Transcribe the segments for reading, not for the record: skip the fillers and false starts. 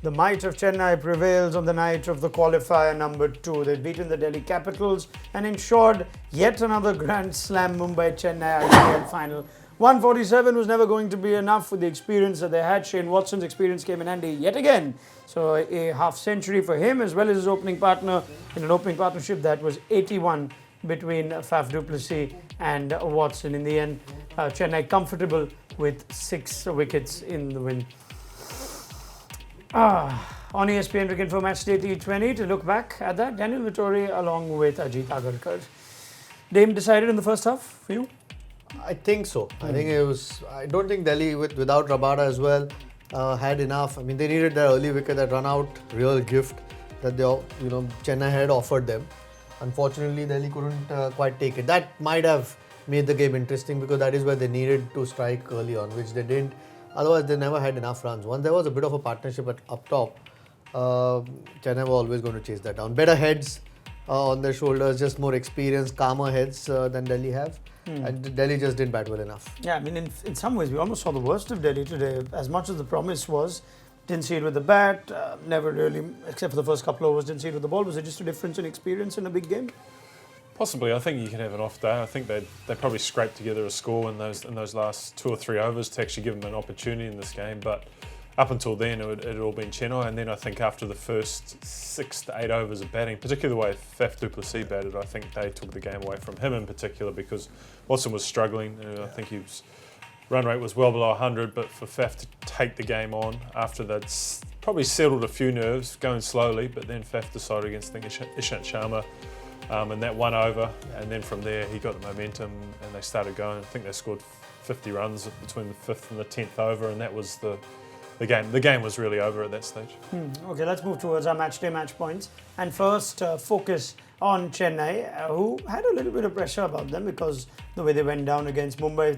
The might of Chennai prevails on the night of the qualifier number 2. They've beaten the Delhi Capitals and ensured yet another Grand Slam Mumbai-Chennai IPL final. 147 was never going to be enough with the experience that they had. Shane Watson's experience came in handy yet again. So a half century for him as well as his opening partner in an opening partnership that was 81 between Faf du Plessis and Watson. In the end, Chennai comfortable with 6 wickets in the win. On ESPN Cricinfo Matchday T20 to look back at that, Daniel Vittori along with Ajit Agarkar. Game decided in the first half for you? I think so. I think it was. I don't think Delhi without Rabada as well had enough. I mean, they needed that early wicket, that run-out real gift that Chennai had offered them. Unfortunately, Delhi couldn't quite take it. That might have made the game interesting because that is where they needed to strike early on, which they didn't. Otherwise, they never had enough runs. Once there was a bit of a partnership up top, Chennai were always going to chase that down. Better heads on their shoulders, just more experience, calmer heads than Delhi have. And Delhi just didn't bat well enough. Yeah, I mean, in some ways, we almost saw the worst of Delhi today. As much as the promise was, didn't see it with the bat, never really, except for the first couple of overs, didn't see it with the ball. Was it just a difference in experience in a big game? Possibly. I think you can have an off day. I think they probably scraped together a score in those last 2 or 3 overs to actually give them an opportunity in this game. But up until then, it had all been Chennai. And then I think after the first 6 to 8 overs of batting, particularly the way Faf du Plessis batted, I think they took the game away from him in particular because Watson was struggling. I think his run rate was well below 100, but for Faf to take the game on after they'd probably settled a few nerves, going slowly, but then Faf decided against Ishant Sharma. And that one over, and then from there he got the momentum and they started going. I think they scored 50 runs between the 5th and the 10th over, and that was the game. The game was really over at that stage. Okay, let's move towards our matchday match points. And first, focus on Chennai, who had a little bit of pressure about them because the way they went down against Mumbai,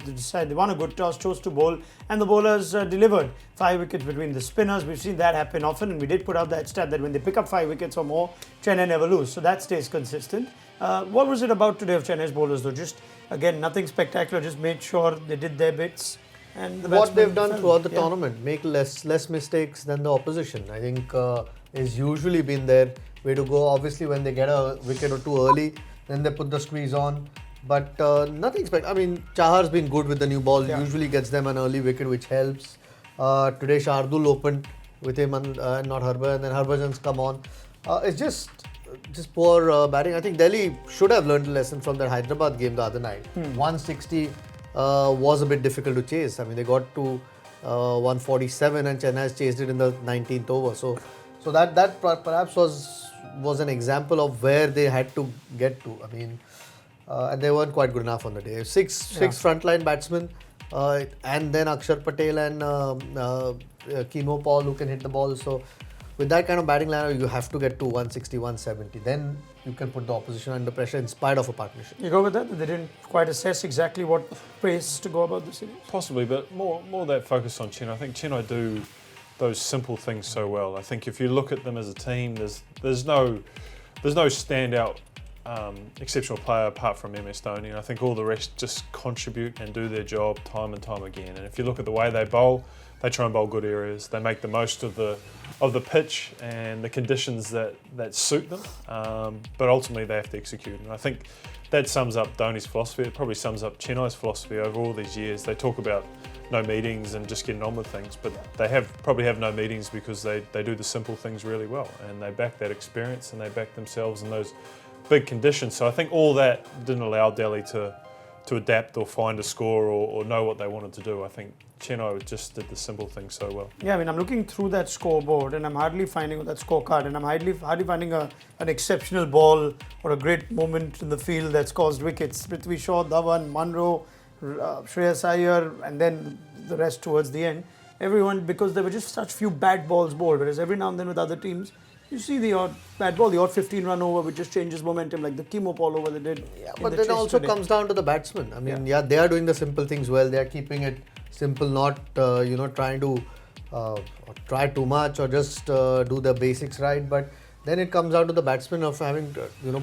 they won a good toss, chose to bowl, and the bowlers delivered 5 wickets between the spinners. We've seen that happen often, and we did put out that stat that when they pick up 5 wickets or more, Chennai never lose. So that stays consistent. What was it about today of Chennai's bowlers though? Just, again, nothing spectacular, just made sure they did their bits. And what they've done throughout the tournament, make less mistakes than the opposition. I think has usually been their way to go. Obviously, when they get a wicket or 2 early, then they put the squeeze on. But nothing special. I mean, Chahar's been good with the new ball. Usually gets them an early wicket, which helps. Today, Shardul opened with him and not Harbhajan, and then Harbhajan's come on. It's just poor batting. I think Delhi should have learned a lesson from their Hyderabad game the other night. 160 was a bit difficult to chase. I mean, they got to 147 and Chennai chased it in the 19th over. So that perhaps was an example of where they had to get to. I mean, and they weren't quite good enough on the day. Six frontline batsmen, and then Akshar Patel and Kimo Paul who can hit the ball. So with that kind of batting lineup, you have to get to 160, 170. Then you can put the opposition under pressure in spite of a partnership. You go with that? They didn't quite assess exactly what pace to go about the series? Possibly, but more that focus on Chennai. I think Chennai do those simple things so well. I think if you look at them as a team, there's no standout exceptional player apart from MS Dhoni. I think all the rest just contribute and do their job time and time again. And if you look at the way they bowl, they try and bowl good areas. They make the most of the pitch and the conditions that suit them. But ultimately they have to execute. And I think that sums up Dhoni's philosophy. It probably sums up Chennai's philosophy over all these years. They talk about no meetings and just getting on with things, but they probably have no meetings because they do the simple things really well, and they back that experience and they back themselves in those big conditions. So I think all that didn't allow Delhi to adapt or find a score or know what they wanted to do. I think Chennai just did the simple things so well. Yeah, I mean, I'm looking through that scoreboard and I'm hardly finding that scorecard, and I'm hardly finding an exceptional ball or a great moment in the field that's caused wickets. Prithvi Shaw, Dhawan, Munro, Shreyas Iyer, and then the rest towards the end. Everyone, because there were just such few bad balls bowled, whereas every now and then with other teams, you see the odd bad ball, the odd 15-run over which just changes momentum, like the Kimo Paul over they did. Yeah, but then also comes down to the batsmen. I mean, they are doing the simple things well. They are keeping it simple, not trying to try too much or just do the basics right. But then it comes down to the batsmen of having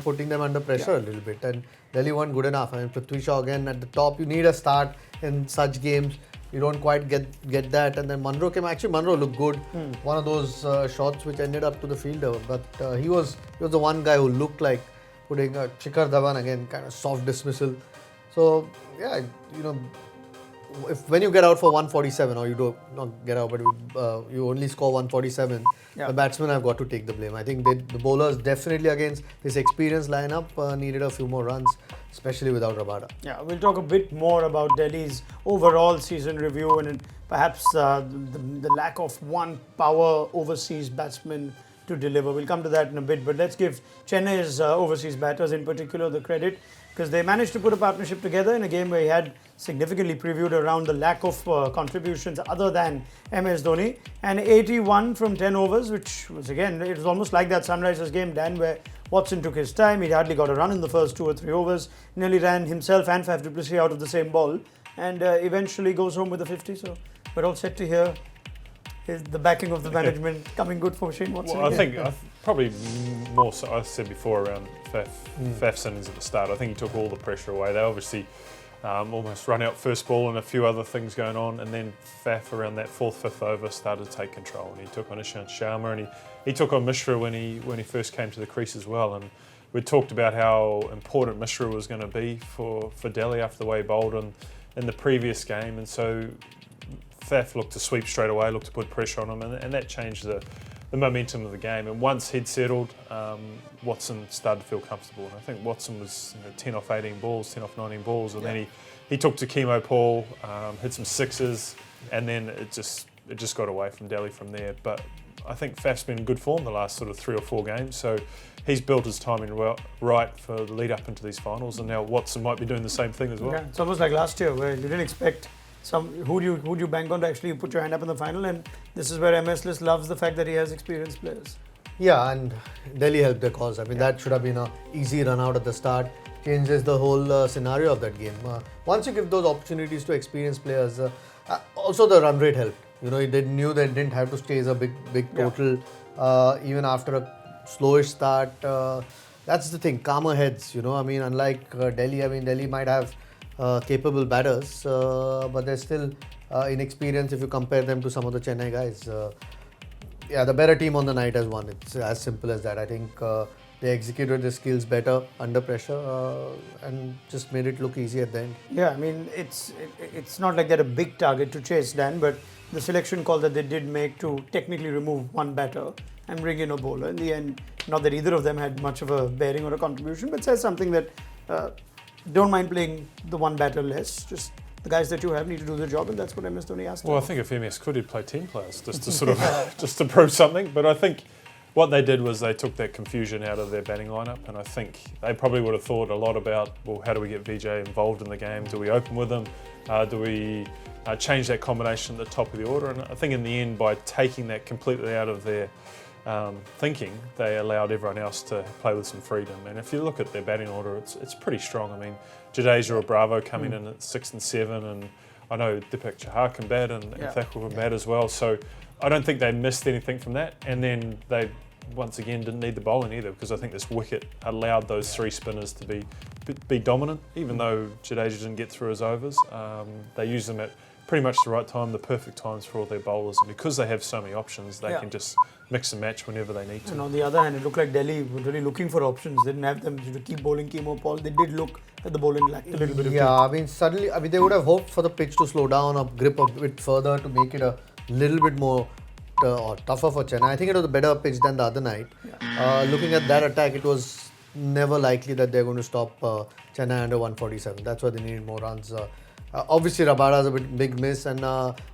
putting them under pressure a little bit. And Delhi weren't good enough. I mean, Prithvi Shaw again at the top. You need a start in such games. you don't quite get that. And then Munro came. Actually, Munro looked good. One of those shots which ended up to the fielder, but he was the one guy who looked like putting a Shikhar Dhawan again, kind of soft dismissal. So yeah, if when you get out for 147, or you do not get out, but you only score 147, the batsmen have got to take the blame. I think the bowlers definitely against this experienced lineup needed a few more runs, especially without Rabada. Yeah, we'll talk a bit more about Delhi's overall season review and perhaps the lack of one power overseas batsman to deliver. We'll come to that in a bit, but let's give Chennai's overseas batters in particular the credit, because they managed to put a partnership together in a game where he had significantly previewed around the lack of contributions other than MS Dhoni, and 81 from 10 overs, which was again, it was almost like that Sunrisers game, Dan, where Watson took his time. He hardly got a run in the first 2 or 3 overs, nearly ran himself and Faf du Plessis out of the same ball, and eventually goes home with a 50. So we're all set to hear the backing of the management coming good for Shane Watson. Well, I think probably more so, I said before around Faf's innings at the start, I think he took all the pressure away. They obviously almost run out first ball and a few other things going on, and then Faf around that 4th, 5th over started to take control, and he took on Ishant Sharma, and he took on Mishra when he first came to the crease as well. And we talked about how important Mishra was going to be for Delhi after the way he bowled in the previous game, and so Faf looked to sweep straight away, looked to put pressure on him, and that changed the momentum of the game. And once he'd settled, Watson started to feel comfortable. And I think Watson was 10 off 18 balls, 10 off 19 balls, and then he took to Chemo Paul, hit some sixes, and then it just got away from Delhi from there. But I think Faf's been in good form the last sort of 3 or 4 games, so he's built his timing right for the lead up into these finals, and now Watson might be doing the same thing as well. Yeah, it's almost like last year where you didn't expect who do you bank on to actually put your hand up in the final, and this is where MS List loves the fact that he has experienced players. Yeah, and Delhi helped the cause. I mean, that should have been an easy run out at the start. Changes the whole scenario of that game. Once you give those opportunities to experienced players, also the run rate helped. They knew they didn't have to chase a big total even after a slowish start. That's the thing, calmer heads. I mean, unlike Delhi, Delhi might have capable batters, but they're still inexperienced if you compare them to some of the Chennai guys. The better team on the night has won. It's as simple as that. I think they executed their skills better under pressure and just made it look easy at the end. Yeah, I mean, it's not like they're a big target to chase, Dan, but the selection call that they did make to technically remove one batter and bring in a bowler, in the end, not that either of them had much of a bearing or a contribution, but says something that don't mind playing the one batter less. Just the guys that you have need to do the job, and that's what MS Dhoni asked. Well, I think if MS could, he'd play 10 players just to sort of just to prove something. But I think what they did was they took that confusion out of their batting lineup, and I think they probably would have thought a lot about, well, how do we get VJ involved in the game? Do we open with him? Do we change that combination at the top of the order? And I think in the end, by taking that completely out of their thinking, they allowed everyone else to play with some freedom. And if you look at their batting order, it's pretty strong. I mean, Jadeja or Bravo coming in at 6 and 7, and I know Deepak Chahar can bat and Thakur can bat as well. So I don't think they missed anything from that. And then they once again didn't need the bowling either, because I think this wicket allowed those 3 spinners to be dominant, even though Jadeja didn't get through his overs. They used them at pretty much the right time, the perfect times for all their bowlers, and because they have so many options, they can just mix and match whenever they need to. And on the other hand, it looked like Delhi were really looking for options. They didn't have them to keep bowling Chemo Paul. They did look at the bowling lacked a little bit of team. Suddenly, they would have hoped for the pitch to slow down or grip a bit further to make it a little bit more or tougher for Chennai. I think it was a better pitch than the other night. Looking at that attack, it was never likely that they're going to stop Chennai under 147. That's why they needed more runs. Obviously, Rabada's a big miss, and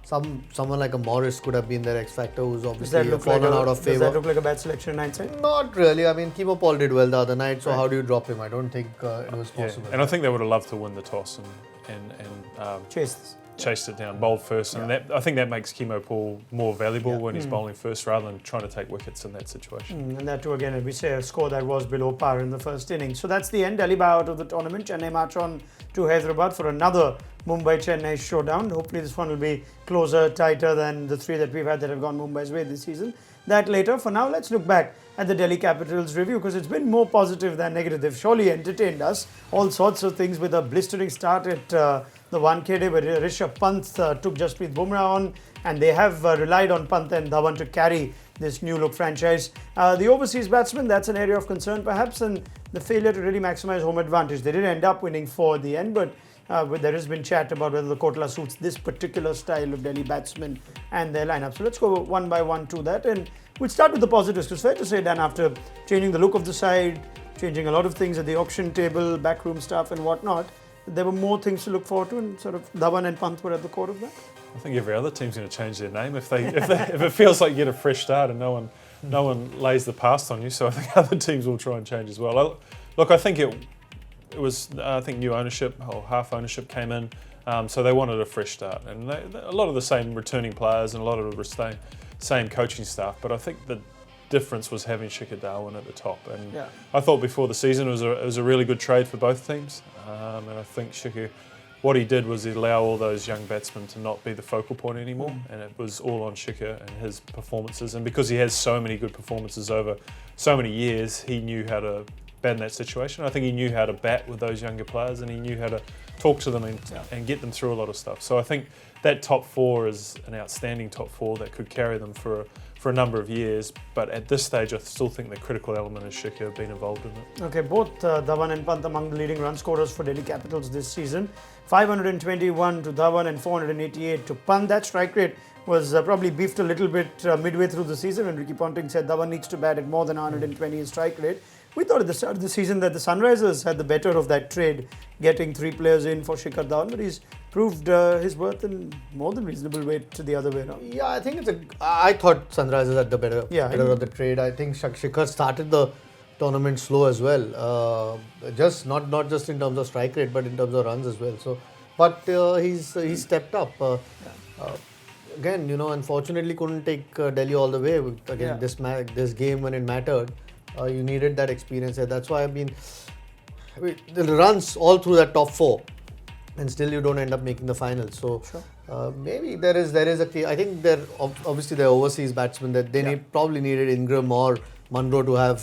someone like a Morris could have been their X factor, who's obviously fallen out of favour. Does that look like a bad selection in hindsight? Not really. I mean, Chemo Paul did well the other night, so how do you drop him? I don't think it was possible. And I think they would have loved to win the toss and chased it down, bowled first, and I think that makes Chemo Paul more valuable when he's bowling first rather than trying to take wickets in that situation. And that too, again, as we say, a score that was below par in the first innings. So that's the end. Delhi bow out of the tournament. Chennai march on to Hyderabad for another Mumbai-Chennai showdown. Hopefully this one will be closer, tighter than the 3 that we've had that have gone Mumbai's way this season. That later. For now, let's look back at the Delhi Capitals review, because it's been more positive than negative. They've surely entertained us, all sorts of things, with a blistering start at the 1K day where Rishabh Pant took Jasprit Bumrah on, and they have relied on Pant and Dhawan to carry this new look franchise. The overseas batsmen, that's an area of concern perhaps, and the failure to really maximize home advantage. They did end up winning 4 at the end, but there has been chat about whether the Kotla suits this particular style of Delhi batsmen and their lineup. So let's go one by one to that, and we'll start with the positives, because fair to say, Dan, after changing the look of the side, changing a lot of things at the auction table, backroom stuff and whatnot, there were more things to look forward to, and sort of Dhawan and Pant were at the core of that. I think every other team's going to change their name if it feels like you get a fresh start and no one lays the past on you. So I think other teams will try and change as well. Look, I think it was new ownership, or half ownership came in, so they wanted a fresh start, and a lot of the same returning players and a lot of the same coaching staff. But I think the difference was having Shikhar Dhawan at the top, and I thought before the season it was a really good trade for both teams, and I think Shikhar, what he did was he allowed all those young batsmen to not be the focal point anymore, and it was all on Shikhar and his performances. And because he has so many good performances over so many years, he knew how to bat in that situation. I think he knew how to bat with those younger players, and he knew how to talk to them and get them through a lot of stuff. So I think that top 4 is an outstanding top 4 that could carry them for a number of years. But at this stage, I still think the critical element is Shikhar being involved in it. Okay, both Dhawan and Pant among the leading run scorers for Delhi Capitals this season. 521 to Dhawan and 488 to Pant. That strike rate was probably beefed a little bit midway through the season when Ricky Ponting said Dhawan needs to bat at more than 120 in strike rate. We thought at the start of the season that the Sunrisers had the better of that trade, getting 3 players in for Shikhar Dhawan, but he's proved his worth in more than reasonable way to the other way around. Yeah, I think I thought Sunrisers had the better of the trade. I think Shikhar started the tournament slow as well, just not just in terms of strike rate, but in terms of runs as well. So, but he's stepped up. Again, unfortunately couldn't take Delhi all the way. Again, this game when it mattered, you needed that experience. That's why the runs all through that top 4, and still you don't end up making the finals. So maybe there is a key. I think obviously they're overseas batsmen that they probably needed Ingram or Munro to have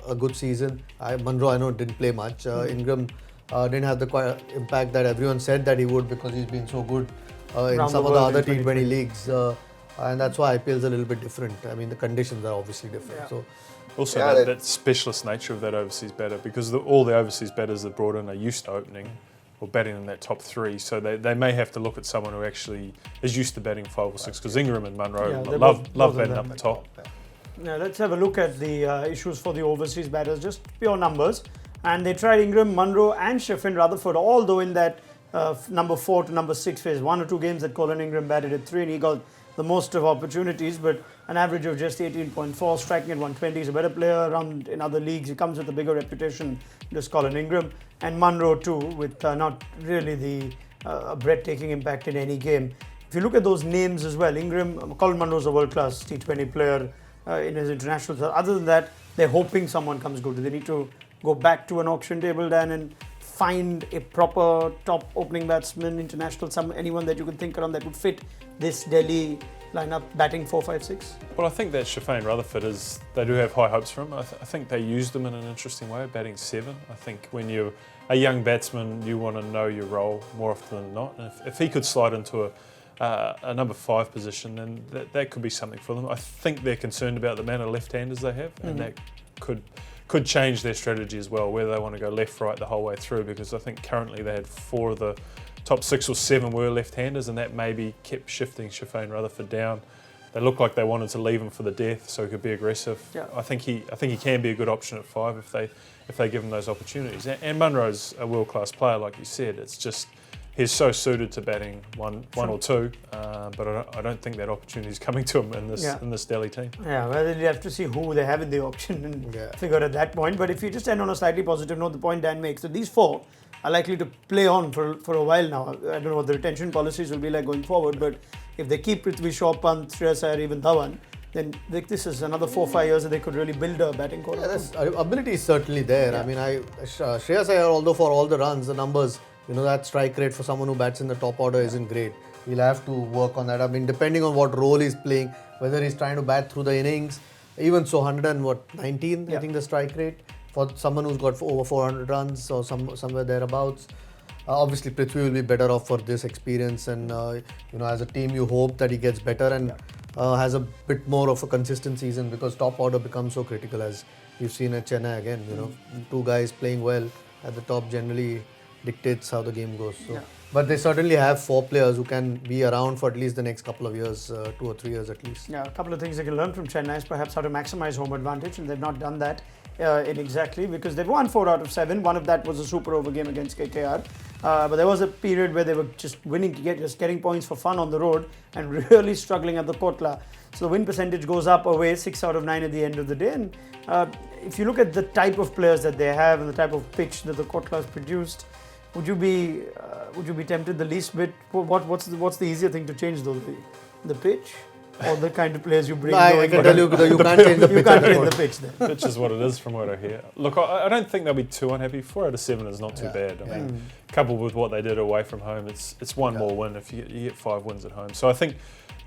a good season. Munro, I know, didn't play much. Ingram didn't have the impact that everyone said that he would, because he's been so good in some of the other T20 leagues, and that's why IPL is a little bit different. I mean, the conditions are obviously different. So. Also, that specialist nature of that overseas batter, because all the overseas batters that brought in are used to opening or batting in that top 3, so they may have to look at someone who actually is used to batting 5 or 6, because Ingram and Munro love batting up the top. Now let's have a look at the issues for the overseas batters, just pure numbers. And they tried Ingram, Munro and Shafin Rutherford, although in that number 4 to number 6 phase, 1 or 2 games that Colin Ingram batted at 3, and he got the most of opportunities, but an average of just 18.4, striking at 120. He's a better player around in other leagues. He comes with a bigger reputation, just Colin Ingram. And Munro too, with not really the breathtaking impact in any game. If you look at those names as well, Colin Munro is a world-class T20 player in his international. So other than that, they're hoping someone comes good. They need to go back to an auction table, Dan, and find a proper top opening batsman, international, anyone that you could think around that would fit this Delhi lineup, batting 4, 5, 6? Well, I think that Shafin Rutherford they do have high hopes for him. I think they used him in an interesting way, batting 7. I think when you're a young batsman, you want to know your role more often than not. And if he could slide into a number 5 position, then that could be something for them. I think they're concerned about the amount of left-handers they have, and that could change their strategy as well, whether they want to go left, right the whole way through, because I think currently they had 4 of the top 6 or 7 were left-handers, and that maybe kept shifting Shafin Rutherford down. They looked like they wanted to leave him for the death, so he could be aggressive. Yeah. I think he can be a good option at 5 if they give him those opportunities. And Munro's a world-class player, like you said. It's just he's so suited to batting one or 2, but I don't think that opportunity is coming to him in this Delhi team. Yeah, well, you have to see who they have in the auction and figure at that point. But if you just end on a slightly positive note, the point Dan makes, that these 4 are likely to play on for a while now. I don't know what the retention policies will be like going forward, but if they keep Prithvi Shaw, Pant, Shreyas Iyer, even Dhawan, then this is another 4-5 years that they could really build a batting core. Ability is certainly there. Yeah. I mean, Shreyas Iyer, although for all the runs, the numbers, that strike rate for someone who bats in the top order isn't great. He'll have to work on that. I mean, depending on what role he's playing, whether he's trying to bat through the innings Even so, 119, Yeah. I think the strike rate for someone who's got over 400 runs or somewhere thereabouts. Obviously, Prithvi will be better off for this experience, and as a team, you hope that he gets better and has a bit more of a consistent season, because top order becomes so critical, as we've seen at Chennai again. Two guys playing well at the top generally dictates how the game goes. So. Yeah. But they certainly have 4 players who can be around for at least the next couple of years, 2 or 3 years at least. Yeah, a couple of things they can learn from Chennai is perhaps how to maximize home advantage, and they've not done that exactly, because they've won 4 out of 7. One of that was a super over game against KKR. But there was a period where they were just winning, just getting points for fun on the road and really struggling at the Kotla. So the win percentage goes up away, 6 out of 9 at the end of the day. And if you look at the type of players that they have and the type of pitch that the Kotla has produced, would you be tempted the least bit? What's the easier thing to change though? The pitch or the kind of players you bring? No, I can tell you, you can't change the pitch. You can't change the pitch then. Pitch is what it is from what I hear. Look, I don't think they'll be too unhappy. 4 out of 7 is not too bad. I mean, coupled with what they did away from home, it's one more win if you get 5 wins at home. So I think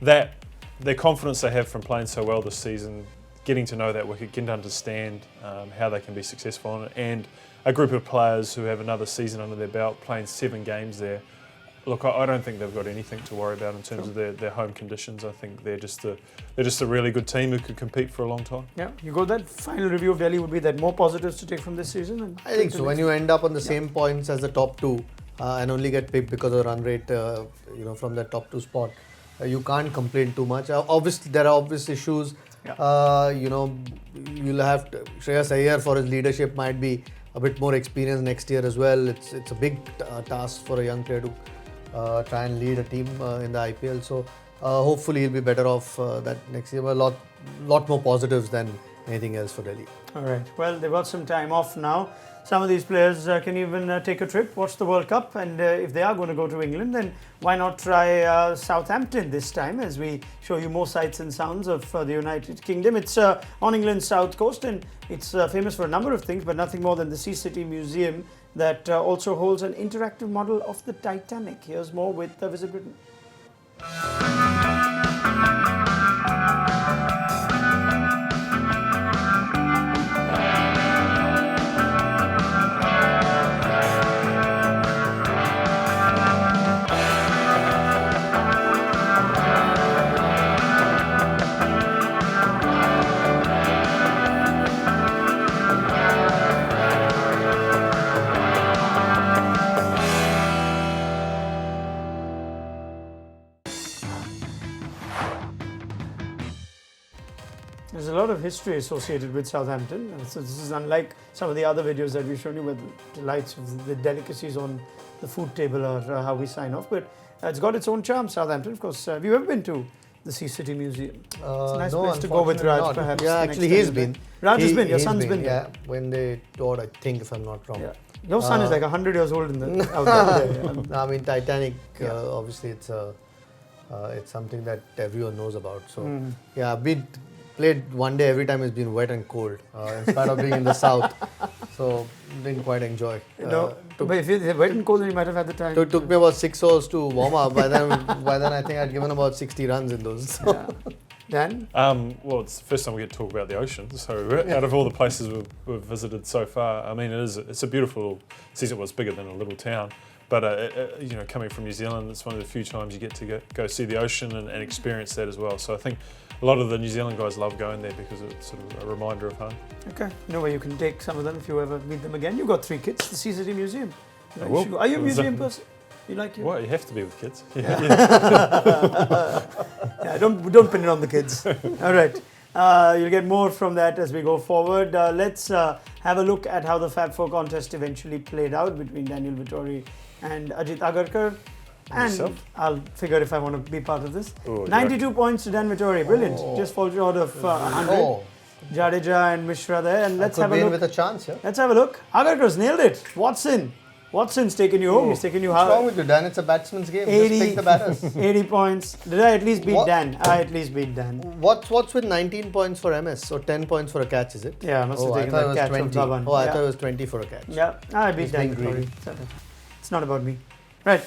that their confidence they have from playing so well this season, getting to know that wicket, getting to understand how they can be successful on it, and a group of players who have another season under their belt, playing 7 games there. Look, I don't think they've got anything to worry about in terms of their home conditions. I think they're just a really good team who could compete for a long time. Yeah, you go that final review of Delhi would be that more positives to take from this season. And I think so. When you end up on the same points as the top 2 and only get picked because of run rate, from that top 2 spot, you can't complain too much. Obviously, there are obvious issues. Yeah. You'll have to, Shreyas Iyer for his leadership might be a bit more experienced next year as well. It's a big task for a young player to try and lead a team in the IPL. So hopefully he'll be better off that next year. A lot more positives than anything else for Delhi. All right. Well, they've got some time off now. Some of these players can even take a trip, watch the World Cup, and if they are going to go to England, then why not try Southampton this time, as we show you more sights and sounds of the United Kingdom. It's on England's south coast, and it's famous for a number of things, but nothing more than the Sea City Museum that also holds an interactive model of the Titanic. Here's more with Visit Britain. There's a lot of history associated with Southampton. So this is unlike some of the other videos that we've shown you, where the delights of the delicacies on the food table are how we sign off. But it's got its own charm, Southampton. Of course, have you ever been to the Sea City Museum? It's a nice place to go with Raj, not. perhaps. Yeah, actually he's been. Raj has been. Your son's been Yeah, there. when they toured, I think, if I'm not wrong. Yeah. Your son is like 100 years old in the out there. Yeah. I mean, Titanic. Obviously, it's something that everyone knows about. So yeah, we played one day. Every time it's been wet and cold, in spite of being in the south. So didn't quite enjoy. But if you're wet and cold, then you might have had the time. It took me about 6 hours to warm up. By then I think I'd given about 60 runs in those. So. Yeah. Dan? Well, it's the first time we get to talk about the ocean. So out of all the places we've visited so far, I mean, it's a beautiful season. Well, it's bigger than a little town. But coming from New Zealand, it's one of the few times you get to go see the ocean and experience that as well. So I think a lot of the New Zealand guys love going there because it's sort of a reminder of home. Okay. You know where you can take some of them if you ever meet them again. You've got 3 kids, the Sea City Museum. I will. Are you a museum person? You like it? Well, you have to be with kids. Yeah, don't pin it on the kids. All right. You'll get more from that as we go forward. Let's have a look at how the Fab Four contest eventually played out between Daniel Vittori and Ajit Agarkar. And yourself? I'll figure if I want to be part of this. Oh, 92 points to Dan Vittori. Brilliant. Just falls short of 100. Jadeja and Mishra there. And let's have a look. With a chance, yeah. Let's have a look. Agarkar's nailed it. Watson's taken you home. He's taken you hard. What's wrong with you, Dan? It's a batsman's game. Just pick the batters. 80 points. Did I at least beat Dan? I at least beat Dan. What's with 19 points for MS? So 10 points for a catch, is it? Yeah, I must have taken that catch from Dhawan. Oh, I thought it was 20 for a catch. Yeah, I beat Dan. It's not about me. Right.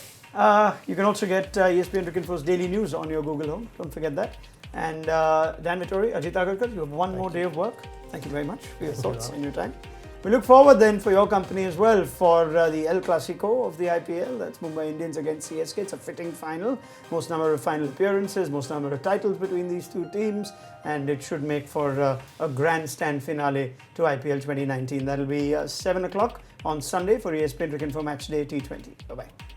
You can also get ESPN Cricinfo's daily news on your Google Home. Don't forget that. And Dan Vittori, Ajit Agarkar, you have one more day of work. Thank you very much for your thoughts and your time. We look forward then for your company as well for the El Clasico of the IPL. That's Mumbai Indians against CSK. It's a fitting final. Most number of final appearances, most number of titles between these two teams. And it should make for a grandstand finale to IPL 2019. That'll be 7 o'clock on Sunday for ESPN Cricinfo Match Day T20. Bye-bye.